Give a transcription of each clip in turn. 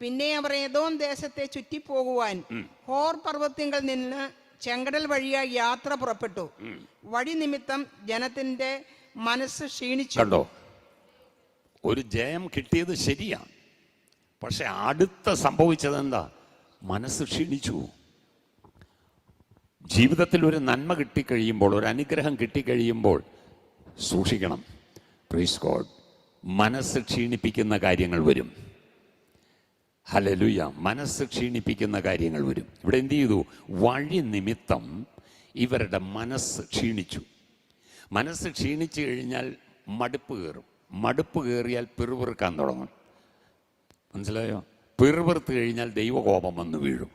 പിന്നെ അവർ ഏദോം ദേശത്തെ ചുറ്റിപ്പോകുവാൻ ഹോർ പർവ്വതത്തിൽ നിന്ന് ചെങ്കടൽ വഴിയായി യാത്ര പുറപ്പെട്ടു. വഴി നിമിത്തം ജനത്തിന്റെ മനസ്സ് ക്ഷീണിച്ചു. കണ്ടോ, ഒരു ജയം കിട്ടിയത് ശരിയാണ്, പക്ഷെ അടുത്ത സംഭവിച്ചത് എന്താ? മനസ്സ് ക്ഷീണിച്ചു. ജീവിതത്തിൽ ഒരു നന്മ കിട്ടിക്കഴിയുമ്പോൾ, ഒരു അനുഗ്രഹം കിട്ടിക്കഴിയുമ്പോൾ സൂക്ഷിക്കണം. Praise God. മനസ്സ് ക്ഷീണിപ്പിക്കുന്ന കാര്യങ്ങൾ വരും. ഹല്ലേലൂയ. മനസ്സ് ക്ഷീണിപ്പിക്കുന്ന കാര്യങ്ങൾ വരും. ഇവിടെ എന്ത് ചെയ്തു? വഴി നിമിത്തം ഇവരുടെ മനസ്സ് ക്ഷീണിച്ചു. മനസ്സ് ക്ഷീണിച്ചു കഴിഞ്ഞാൽ മടുപ്പ് കയറും. മടുപ്പ് കയറിയാൽ പിറുപിറുക്കാൻ തുടങ്ങും. മനസ്സിലായോ? പിറുപിറുത്ത് കഴിഞ്ഞാൽ ദൈവകോപം വന്ന് വീഴും.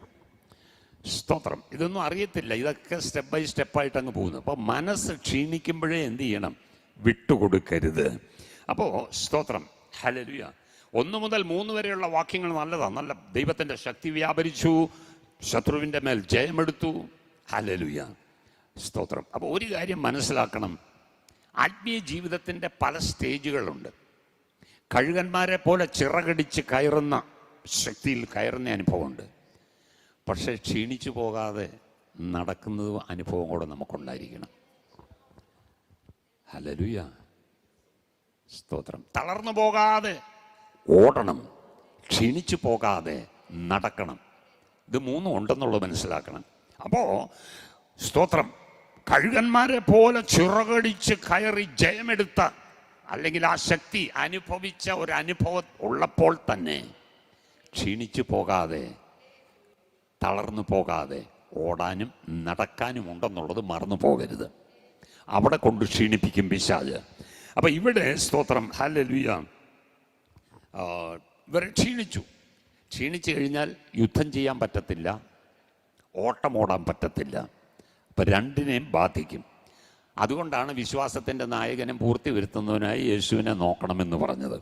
സ്തോത്രം. ഇതൊന്നും അറിയത്തില്ല, ഇതൊക്കെ സ്റ്റെപ്പ് ബൈ സ്റ്റെപ്പായിട്ട് അങ്ങ് പോകുന്നു. അപ്പോൾ മനസ്സ് ക്ഷീണിക്കുമ്പോഴേ എന്ത് ചെയ്യണം? വിട്ടുകൊടുക്കരുത്. അപ്പോൾ സ്തോത്രം. ഹല്ലേലൂയ. 1 മുതൽ 3 വരെയുള്ള വാക്യങ്ങൾ നല്ലതാണ്. നല്ല ദൈവത്തിൻ്റെ ശക്തി വ്യാപരിച്ചു, ശത്രുവിൻ്റെ മേൽ ജയമെടുത്തു. ഹല്ലേലൂയ. സ്തോത്രം. അപ്പോൾ ഒരു കാര്യം മനസ്സിലാക്കണം, ആത്മീയ ജീവിതത്തിൻ്റെ പല സ്റ്റേജുകളുണ്ട്. കഴുകന്മാരെ പോലെ ചിറകടിച്ച് കയറുന്ന ശക്തിയിൽ കയറുന്ന അനുഭവമുണ്ട്. പക്ഷേ ക്ഷീണിച്ചു പോകാതെ നടക്കുന്നത് അനുഭവം കൂടെ നമുക്കുണ്ടായിരിക്കണം. ഹല്ലേലൂയ. സ്തോത്രം. തളർന്നു പോകാതെ ഓടണം, ക്ഷീണിച്ചു പോകാതെ നടക്കണം. ഇത് 3 ഉണ്ടെന്നുള്ളത് മനസ്സിലാക്കണം. അപ്പോൾ സ്തോത്രം, കഴുകന്മാരെ പോലെ ചിറകടിച്ച് കയറി ജയമെടുത്ത, അല്ലെങ്കിൽ ആ ശക്തി അനുഭവിച്ച ഒരു അനുഭവം ഉള്ളപ്പോൾ തന്നെ ക്ഷീണിച്ചു പോകാതെ, തളർന്നു പോകാതെ ഓടാനും നടക്കാനും ഉണ്ടെന്നുള്ളത് മറന്നു പോകരുത്. അവിടെ കൊണ്ട് ക്ഷീണിപ്പിക്കും പിശാച്. അപ്പം ഇവിടെ സ്തോത്രം. ഹല്ലേലൂയ. ഇവരെ ക്ഷീണിച്ചു കഴിഞ്ഞാൽ യുദ്ധം ചെയ്യാൻ പറ്റത്തില്ല, ഓട്ടമോടാൻ പറ്റത്തില്ല. അപ്പം രണ്ടിനെയും ബാധിക്കും. അതുകൊണ്ടാണ് വിശ്വാസത്തിൻ്റെ നായകനും പൂർത്തി വരുത്തുന്നതിനായി യേശുവിനെ നോക്കണമെന്ന് പറഞ്ഞത്.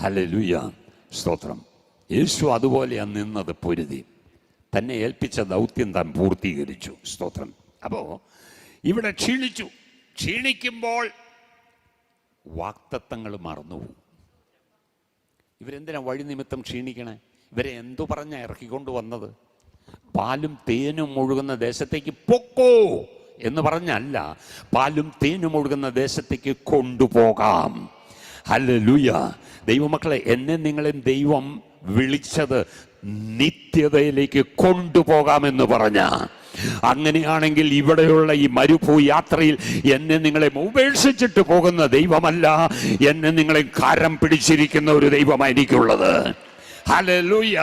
ഹല്ലേലൂയ. സ്തോത്രം. യേശു അതുപോലെയാണ് നിന്നത്. പൊരുതി തന്നെ ഏൽപ്പിച്ച ദൗത്യം താൻ പൂർത്തീകരിച്ചു. സ്തോത്രം. അപ്പോൾ ഇവിടെ ക്ഷീണിക്കുമ്പോൾ വാക്തത്വങ്ങൾ മറന്നുപോകും. ഇവരെന്തിനാ വഴി നിമിത്തം ക്ഷീണിക്കണേ? ഇവരെ എന്തു പറഞ്ഞാ ഇറക്കിക്കൊണ്ട് വന്നത്? പാലും തേനും ഒഴുകുന്ന ദേശത്തേക്ക് പൊക്കോ എന്ന് പറഞ്ഞല്ല, പാലും തേനും ഒഴുകുന്ന ദേശത്തേക്ക് കൊണ്ടുപോകാം. ഹല്ലേലൂയ. ദൈവമക്കളെ, എന്നെ നിങ്ങളെയും ദൈവം വിളിച്ചത് നിത്യതയിലേക്ക് കൊണ്ടുപോകാമെന്ന് പറഞ്ഞ, അങ്ങനെയാണെങ്കിൽ ഇവിടെയുള്ള ഈ മരുഭൂയാത്രയിൽ എന്നെ നിങ്ങളെ ഉപേക്ഷിച്ചിട്ട് പോകുന്ന ദൈവമല്ല, എന്നെ നിങ്ങളെ കരം പിടിച്ചിരിക്കുന്ന ഒരു ദൈവമായിരിക്കുള്ളത്. ഹല്ലേലൂയ.